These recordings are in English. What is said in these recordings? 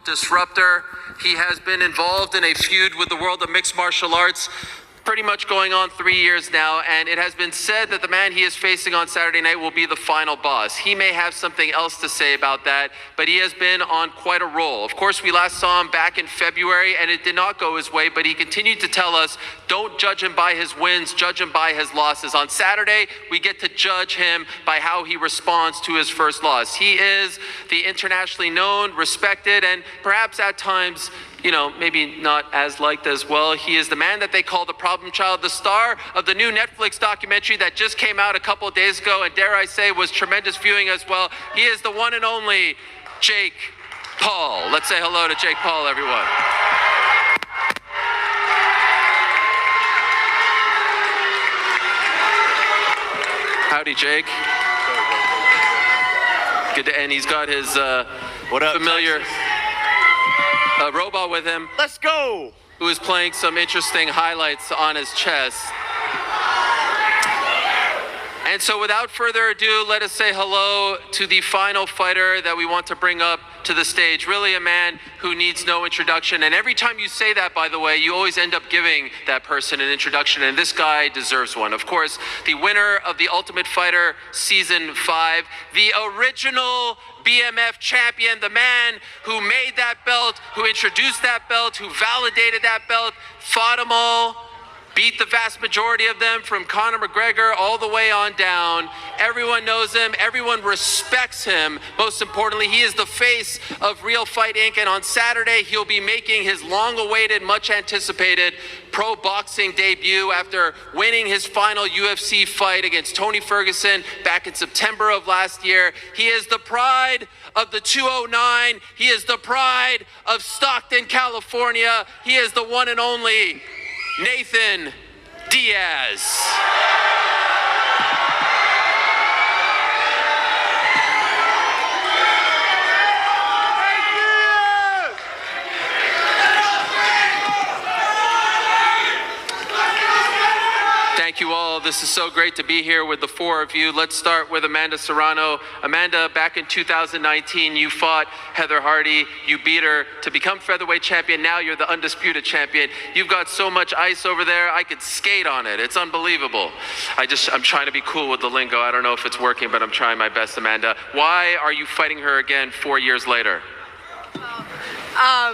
disruptor. He has been involved in a feud with the world of mixed martial arts pretty much going on 3 years now, and it has been said that the man he is facing on Saturday night will be the final boss. He may have something else to say about that, but he has been on quite a roll. Of course, we last saw him back in February, and it did not go his way, but he continued to tell us, don't judge him by his wins, judge him by his losses. On Saturday, we get to judge him by how he responds to his first loss. He is the internationally known, respected, and perhaps at times, you know, maybe not as liked as well. He is the man that they call the problem child, the star of the new Netflix documentary that just came out a couple of days ago, and dare I say was tremendous viewing as well. He is the one and only Jake Paul. Let's say hello to Jake Paul, everyone. Howdy, Jake. Good, and he's got his what up, familiar Texas? Robot with him. Let's go! Who is playing some interesting highlights on his chest. And so without further ado, let us say hello to the final fighter that we want to bring up to the stage. Really a man who needs no introduction. And every time you say that, by the way, you always end up giving that person an introduction. And this guy deserves one. Of course, the winner of The Ultimate Fighter Season 5, the original BMF champion, the man who made that belt, who introduced that belt, who validated that belt, fought them all, beat the vast majority of them from Conor McGregor all the way on down. Everyone knows him. Everyone respects him. Most importantly, he is the face of Real Fight Inc. And on Saturday, he'll be making his long-awaited, much-anticipated pro boxing debut after winning his final UFC fight against Tony Ferguson back in September of last year. He is the pride of the 209. He is the pride of Stockton, California. He is the one and only Nathan Diaz. Thank you all. This is so great to be here with the four of you. Let's start with Amanda Serrano. Amanda, back in 2019, you fought Heather Hardy. You beat her to become featherweight champion. Now you're the undisputed champion. You've got so much ice over there, I could skate on it. It's unbelievable. I'm trying to be cool with the lingo. I don't know if it's working, but I'm trying my best, Amanda. Why are you fighting her again 4 years later?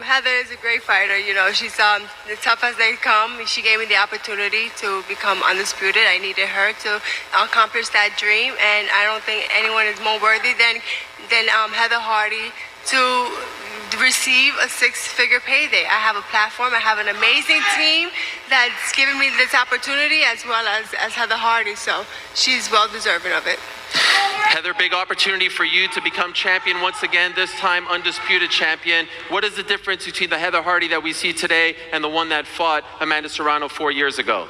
Heather is a great fighter. You know, she's as tough as they come. She gave me the opportunity to become undisputed. I needed her to accomplish that dream, and I don't think anyone is more worthy than Heather Hardy to receive a six-figure payday. I have a platform. I have an amazing team that's given me this opportunity, as well as Heather Hardy. So she's well deserving of it. Heather, big opportunity for you to become champion once again, this time undisputed champion. What is the difference between the Heather Hardy that we see today and the one that fought Amanda Serrano 4 years ago?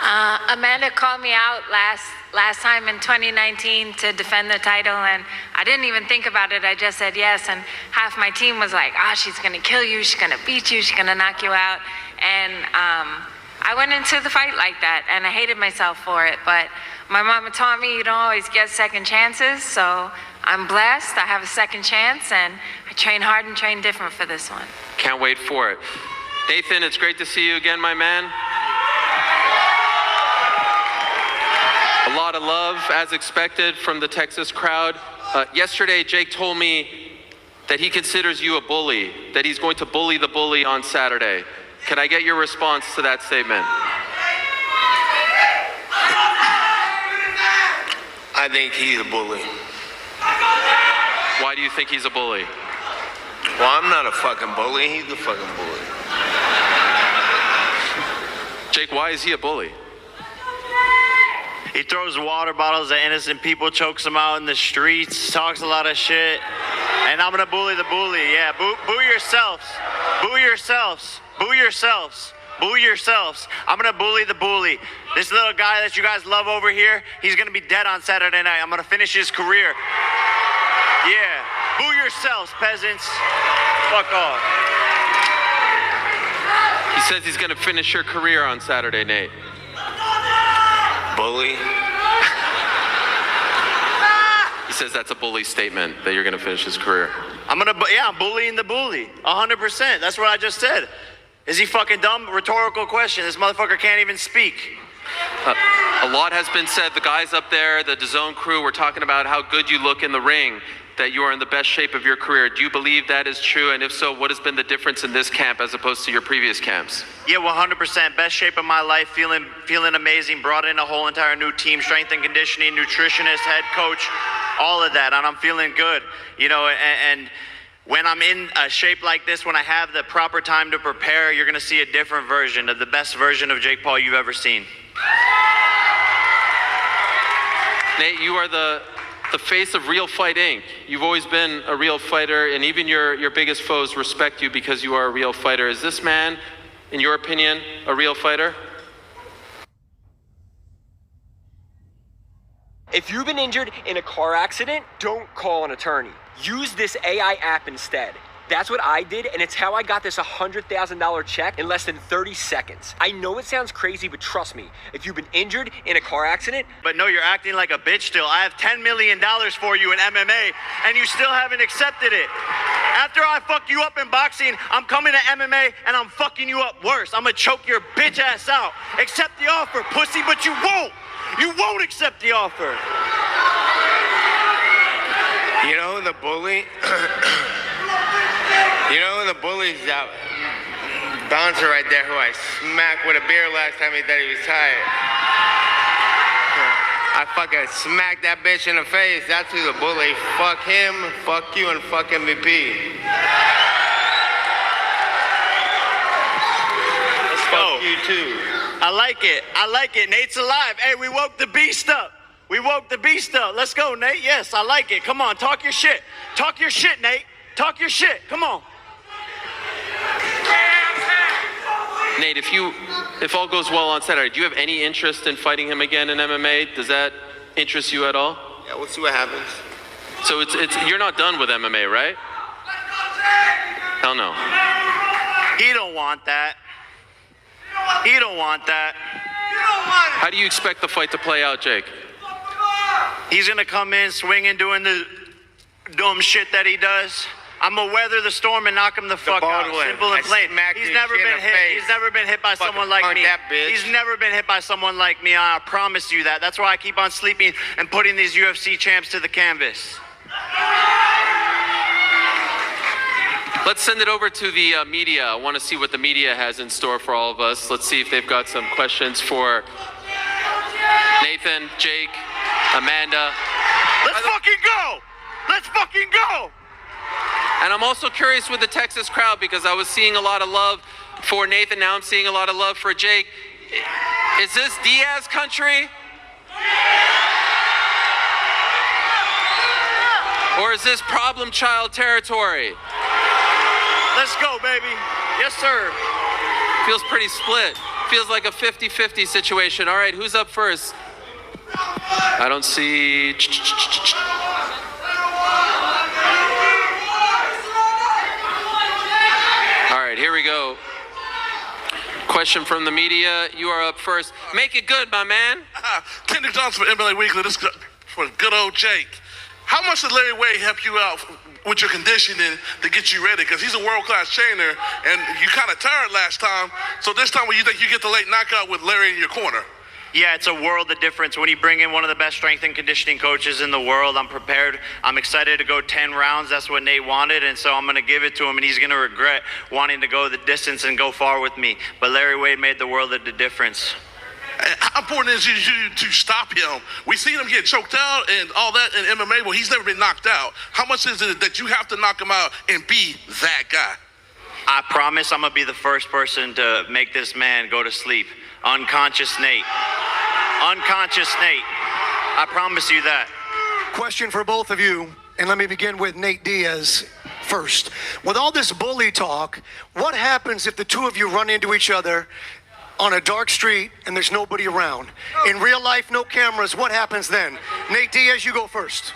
Amanda called me out last time in 2019 to defend the title, and I didn't even think about it. I just said yes, and half my team was like, she's gonna kill you, she's gonna beat you, she's gonna knock you out. And I went into the fight like that, and I hated myself for it, but my mama taught me you don't always get second chances, so I'm blessed. I have a second chance, and I train hard and train different for this one. Can't wait for it. Nathan, it's great to see you again, my man. A lot of love, as expected, from the Texas crowd. Yesterday, Jake told me that he considers you a bully, that he's going to bully the bully on Saturday. Can I get your response to that statement? I think he's a bully. Why do you think he's a bully? Well, I'm not a fucking bully. He's the fucking bully. Jake, why is he a bully? He throws water bottles at innocent people, chokes them out in the streets, talks a lot of shit. And I'm gonna bully the bully. Yeah, boo yourselves. Boo yourselves. Boo yourselves. Boo yourselves. I'm gonna bully the bully. This little guy that you guys love over here, he's gonna be dead on Saturday night. I'm gonna finish his career. Yeah. Boo yourselves, peasants. Fuck off. He says he's gonna finish your career on Saturday, Nate. Bully. He says that's a bully statement, that you're going to finish his career. I'm bullying the bully, 100%. That's what I just said. Is he fucking dumb? Rhetorical question. This motherfucker can't even speak. A lot has been said. The guys up there, the DAZN crew, were talking about how good you look in the ring, that you are in the best shape of your career. Do you believe that is true? And if so, what has been the difference in this camp as opposed to your previous camps? Yeah, 100%. Best shape of my life, feeling amazing. Brought in a whole entire new team, strength and conditioning, nutritionist, head coach, all of that. And I'm feeling good, you know, and when I'm in a shape like this, when I have the proper time to prepare, you're gonna see a different version of the best version of Jake Paul you've ever seen. Nate, you are the face of Real Fight Inc. You've always been a real fighter, and even your biggest foes respect you because you are a real fighter. Is this man, in your opinion, a real fighter? If you've been injured in a car accident, don't call an attorney. Use this AI app instead. That's what I did, and it's how I got this $100,000 check in less than 30 seconds. I know it sounds crazy, but trust me, if you've been injured in a car accident... But no, you're acting like a bitch still. I have $10 million for you in MMA, and you still haven't accepted it. After I fuck you up in boxing, I'm coming to MMA, and I'm fucking you up worse. I'm gonna choke your bitch ass out. Accept the offer, pussy, but you won't. You won't accept the offer. You know the bully? You know the bully's that bouncer right there who I smacked with a beer last time he thought he was tired. I fucking smacked that bitch in the face. That's who the bully. Fuck him, fuck you, and fuck MVP. Let's go. Fuck you too. I like it. I like it. Nate's alive. Hey, we woke the beast up. We woke the beast up. Let's go, Nate. Yes, I like it. Come on, talk your shit. Talk your shit, Nate. Talk your shit. Come on. Nate, if all goes well on Saturday, do you have any interest in fighting him again in MMA? Does that interest you at all? Yeah, we'll see what happens. So it's you're not done with MMA, right? Hell no. He don't want that. He don't want that. How do you expect the fight to play out, Jake? He's gonna come in swinging, doing the dumb shit that he does. I'm gonna weather the storm and knock him the fuck out. Simple and plain. He's never been hit. He's never been hit by someone like me. He's never been hit by someone like me. I promise you that. That's why I keep on sleeping and putting these UFC champs to the canvas. Let's send it over to the media. I want to see what the media has in store for all of us. Let's see if they've got some questions for Nathan, Jake, Amanda. Let's fucking go! Let's fucking go! And I'm also curious with the Texas crowd because I was seeing a lot of love for Nathan. Now I'm seeing a lot of love for Jake. Is this Diaz country? Or is this problem child territory? Let's go, baby. Yes, sir. Feels pretty split. Feels like a 50-50 situation. All right, who's up first? I don't see... All right, here we go. Question from the media. You are up first. Make it good, my man. Kendrick Johnson for MMA Weekly. This is for good old Jake. How much did Larry Wade help you out with your conditioning to get you ready? Because he's a world-class trainer, and you kind of tired last time. So this time, when you think you get the late knockout with Larry in your corner? Yeah, it's a world of difference. When you bring in one of the best strength and conditioning coaches in the world, I'm prepared. I'm excited to go 10 rounds. That's what Nate wanted, and so I'm going to give it to him, and he's going to regret wanting to go the distance and go far with me. But Larry Wade made the world of the difference. How important is it to stop him? We've seen him get choked out and all that in MMA, but he's never been knocked out. How much is it that you have to knock him out and be that guy? I promise I'm going to be the first person to make this man go to sleep. Unconscious Nate. Unconscious Nate. I promise you that. Question for both of you, and let me begin with Nate Diaz first. With all this bully talk, what happens if the two of you run into each other on a dark street and there's nobody around? In real life, no cameras, what happens then? Nate Diaz, you go first.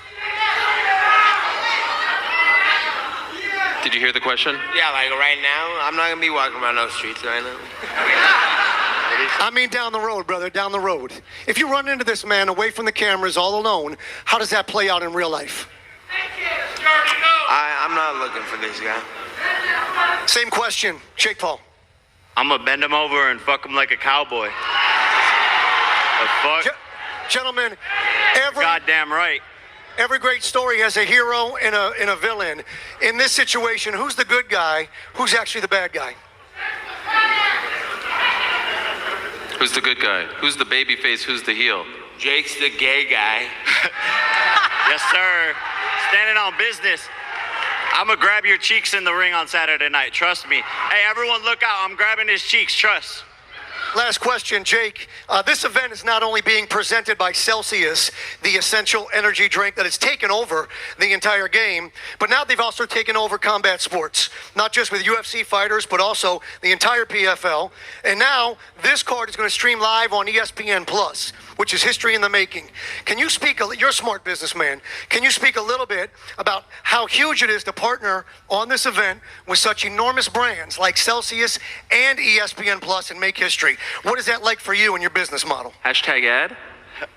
Did you hear the question? Yeah, like right now, I'm not gonna be walking around those streets right now. It I mean down the road, brother, down the road. If you run into this man away from the cameras all alone, how does that play out in real life? I'm not looking for this guy. Same question, Jake Paul. I'm gonna bend him over and fuck him like a cowboy. The fuck? Gentlemen, Goddamn right. every great story has a hero and a villain. In this situation, who's the good guy? Who's actually the bad guy? Who's the good guy? Who's the baby face? Who's the heel? Jake's the gay guy. Yes, sir. Standing on business. I'm gonna grab your cheeks in the ring on Saturday night. Trust me. Hey, everyone, look out. I'm grabbing his cheeks. Trust. Last question, Jake. This event is not only being presented by Celsius, the essential energy drink that has taken over the entire game, but now they've also taken over combat sports, not just with UFC fighters, but also the entire PFL. And now this card is going to stream live on ESPN Plus, which is history in the making. Can you speak, you're a smart businessman, can you speak a little bit about how huge it is to partner on this event with such enormous brands like Celsius and ESPN Plus and make history? What is that like for you and your business model? Hashtag ad?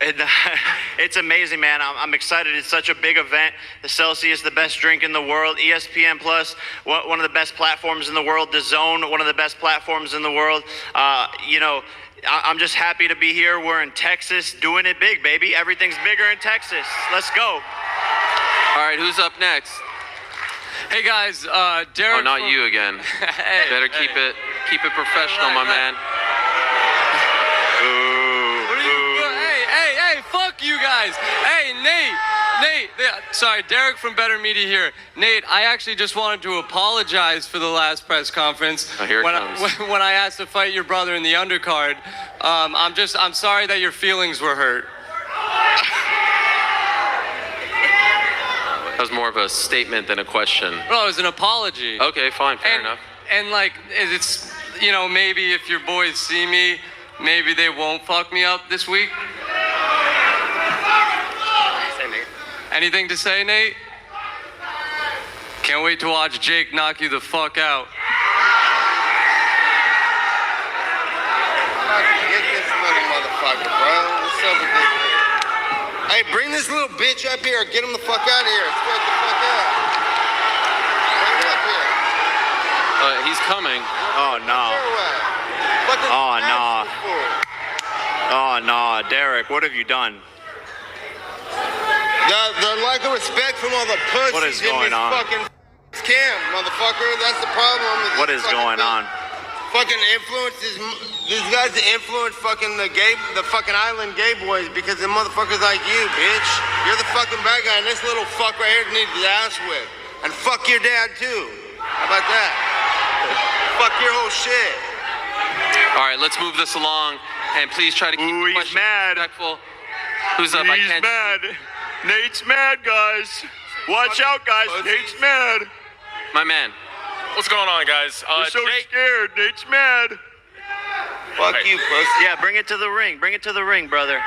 It's amazing, man. I'm excited. It's such a big event. The Celsius, the best drink in the world. ESPN Plus, one of the best platforms in the world. The Zone, one of the best platforms in the world. I'm just happy to be here. We're in Texas doing it big, baby. Everything's bigger in Texas. Let's go. All right, who's up next? Hey guys, Derek. Oh, not you again. Better keep it professional, my man. Hey, fuck you guys. Hey, Nate, sorry, Derek from Better Media here. Nate, I actually just wanted to apologize for the last press conference. Oh, here it comes. When I asked to fight your brother in the undercard. I'm sorry that your feelings were hurt. That was more of a statement than a question. Well, it was an apology. Okay, fine, fair enough. And like, it's, maybe if your boys see me, maybe they won't fuck me up this week. Anything to say, Nate? Can't wait to watch Jake knock you the fuck out. Get this little motherfucker, bro. What's up with this? Hey, bring this little bitch up here. Get him the fuck out of here. Straight the fuck out. Bring him up here. He's coming. Oh, no. Oh, no. Oh, no. Derek, what have you done? The lack of respect from all the pussies What is in going this on? fucking camp, motherfucker. That's the problem. What is going on? Fucking influences. These guys influence fucking the fucking island gay boys because of motherfuckers like you, bitch. You're the fucking bad guy, and this little fuck right here needs his ass whipped. And fuck your dad too. How about that? Fuck your whole shit. All right, let's move this along, and please try to keep the He's questions mad. respectful. Who's up? I He's can't. mad. Nate's mad, guys. Watch out, guys. Nate's mad. My man. What's going on, guys? We're so Jake, scared. Nate's mad. Fuck you, pussy. Yeah, bring it to the ring. Bring it to the ring, brother.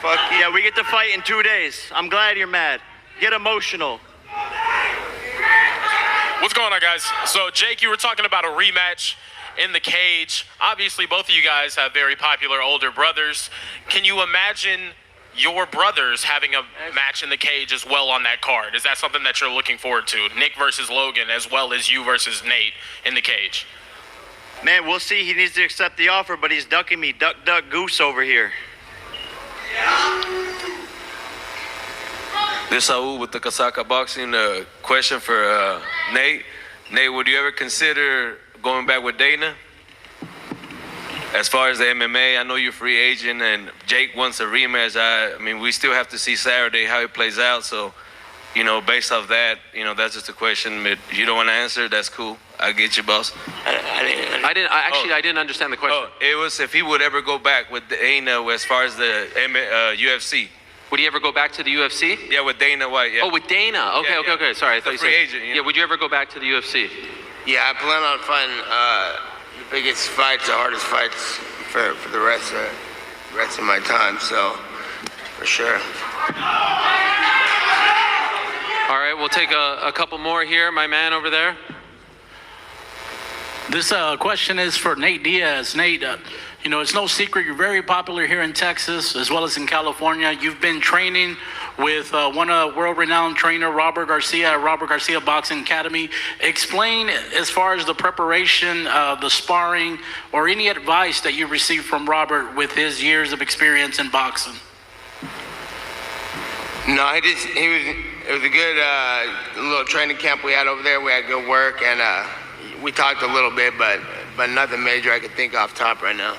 Fuck you. Yeah, we get to fight in 2 days. I'm glad you're mad. Get emotional. what's going on, guys? So, Jake, you were talking about a rematch in the cage. Obviously, both of you guys have very popular older brothers. Can you imagine your brothers having a match in the cage as well on that card? Is that something that you're looking forward to? Nick versus Logan, as well as you versus Nate in the cage. Man, we'll see. He needs to accept the offer, but he's ducking me. Duck, duck, goose over here. This Saul with the Kasaka Boxing. Question for Nate. Nate, would you ever consider going back with Dana? As far as the MMA, I know you're a free agent, and Jake wants a rematch. I mean, we still have to see Saturday how it plays out. So, based off that, that's just a question. But if you don't want to answer, that's cool. I get you, boss. I didn't understand the question. It was if he would ever go back with Dana as far as the UFC. Would he ever go back to the UFC? Yeah, with Dana White. Yeah. Oh, with Dana. Okay, Yeah, okay. Sorry, I thought you free said. agent. Yeah. Would you ever go back to the UFC? Yeah, I plan on fighting the biggest fights, the hardest fights for the rest of my time. So, for sure. All right, we'll take a couple more here. My man over there. This question is for Nate Diaz. Nate, You know, it's no secret you're very popular here in Texas as well as in California. You've been training with one world-renowned trainer, Robert Garcia, at Robert Garcia Boxing Academy. Explain as far as the preparation, the sparring, or any advice that you received from Robert with his years of experience in boxing. No, it was a good little training camp we had over there. We had good work, and we talked a little bit, but nothing major I could think off top right now.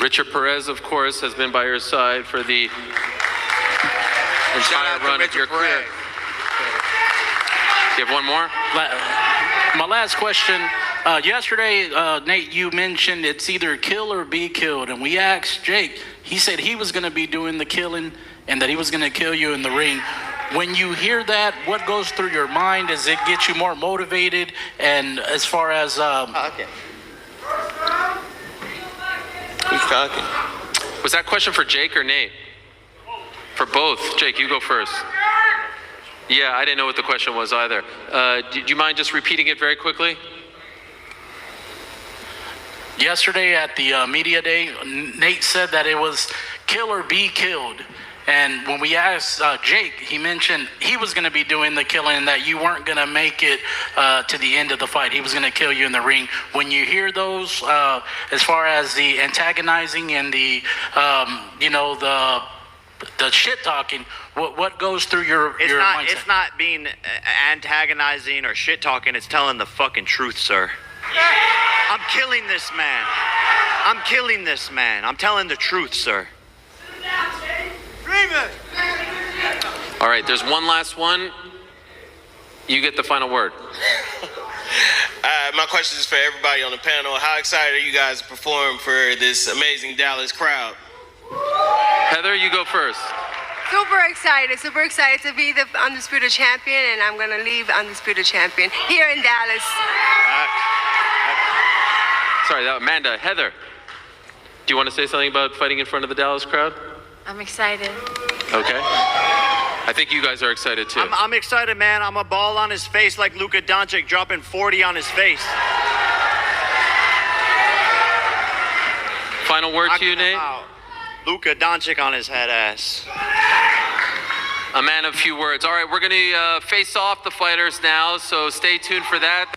Richard Perez, of course, has been by your side for the entire run of your career. You have one more? My last question. Yesterday, Nate, you mentioned it's either kill or be killed. And we asked Jake, he said he was going to be doing the killing and that he was going to kill you in the ring. When you hear that, what goes through your mind? Does it get you more motivated? And as far as... Okay. Who's talking? Was that question for Jake or Nate? For both. Jake, you go first. Yeah, I didn't know what the question was either. Do you mind just repeating it very quickly? Yesterday at the media day, Nate said that it was kill or be killed. And when we asked Jake, he mentioned he was going to be doing the killing and that you weren't going to make it to the end of the fight. He was going to kill you in the ring. When you hear those, as far as the antagonizing and the, the shit talking, what goes through your mindset? It's not being antagonizing or shit talking. It's telling the fucking truth, sir. I'm killing this man. I'm killing this man. I'm telling the truth, sir. All right, there's one last one. You get the final word. My question is for everybody on the panel. How excited are you guys to perform for this amazing Dallas crowd? Heather, you go first. Super excited to be the Undisputed Champion, and I'm going to leave Undisputed Champion here in Dallas. Sorry, Amanda. Heather, do you want to say something about fighting in front of the Dallas crowd? I'm excited. Okay. I think you guys are excited too. I'm excited, man. I'm a ball on his face like Luka Doncic dropping 40 on his face. Final word to you, Nate? Luka Doncic on his head ass. A man of few words. All right, we're going to face off the fighters now, so stay tuned for that.